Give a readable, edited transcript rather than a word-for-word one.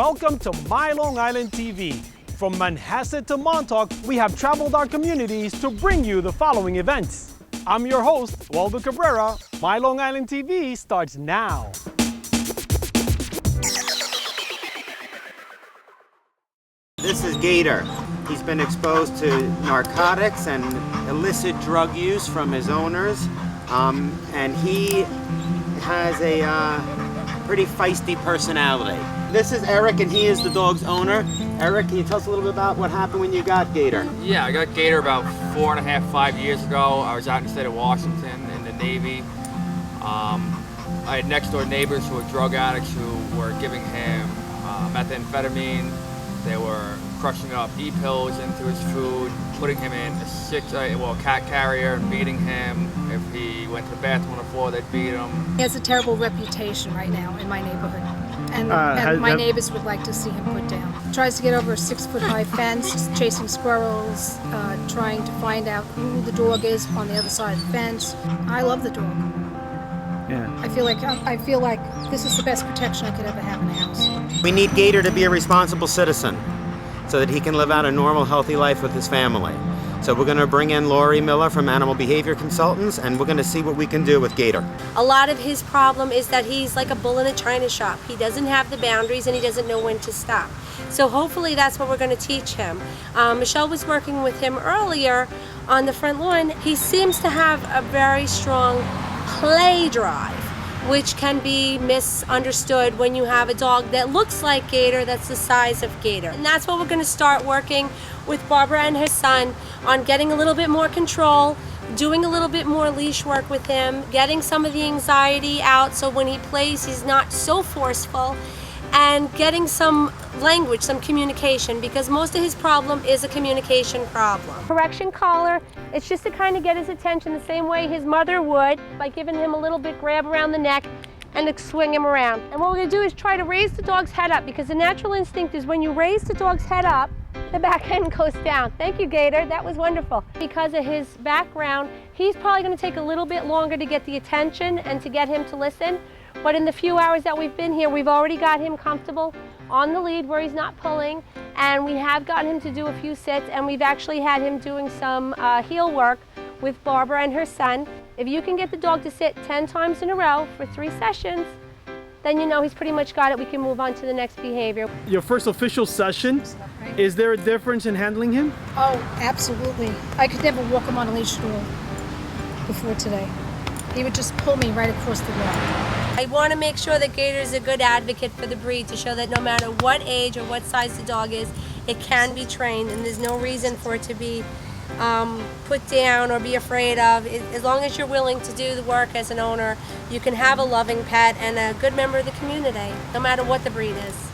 Welcome to My Long Island TV. From Manhasset to Montauk, we have traveled our communities to bring you the following events. I'm your host, Waldo Cabrera. My Long Island TV starts now. This is Gator. He's been exposed to narcotics and illicit drug use from his owners, and he has a pretty feisty personality. This is Eric, and he is the dog's owner. Eric, can you tell us a little bit about what happened when you got Gator? Yeah, I got Gator about 4.5, 5 years ago. I was out in the state of Washington in the Navy. I had next door neighbors who were drug addicts who were giving him methamphetamine. They were crushing up E-pills into his food, putting him in a cat carrier and beating him. If he went to the bathroom on the floor, they'd beat him. He has a terrible reputation right now in my neighborhood. And my neighbors would like to see him put down. Tries to get over a 6-foot-high fence, chasing squirrels, trying to find out who the dog is on the other side of the fence. I love the dog. Yeah. I feel like this is the best protection I could ever have in the house. We need Gator to be a responsible citizen so that he can live out a normal, healthy life with his family. So we're going to bring in Lori Miller from Animal Behavior Consultants, and we're going to see what we can do with Gator. A lot of his problem is that he's like a bull in a china shop. He doesn't have the boundaries and he doesn't know when to stop. So hopefully that's what we're going to teach him. Michelle was working with him earlier on the front lawn. He seems to have a very strong play drive, which can be misunderstood when you have a dog that looks like Gator, that's the size of Gator. And that's what we're going to start working with Barbara and her son on, getting a little bit more control, doing a little bit more leash work with him, getting some of the anxiety out so when he plays he's not so forceful, and getting some language, some communication, because most of his problem is a communication problem. Correction collar, it's just to kind of get his attention the same way his mother would, by giving him a little bit grab around the neck and to swing him around. And what we're going to do is try to raise the dog's head up, because the natural instinct is when you raise the dog's head up, the back end goes down. Thank you, Gator. That was wonderful. Because of his background, he's probably going to take a little bit longer to get the attention and to get him to listen. But in the few hours that we've been here, we've already got him comfortable on the lead where he's not pulling, and we have gotten him to do a few sits, and we've actually had him doing some heel work with Barbara and her son. If you can get the dog to sit 10 times in a row for 3 sessions, then you know he's pretty much got it. We can move on to the next behavior. Your first official session, is there a difference in handling him? Oh, absolutely. I could never walk him on a leash at all before today. He would just pull me right across the wall. I want to make sure that Gator is a good advocate for the breed, to show that no matter what age or what size the dog is, it can be trained, and there's no reason for it to be put down or be afraid of. As long as you're willing to do the work as an owner, you can have a loving pet and a good member of the community, no matter what the breed is.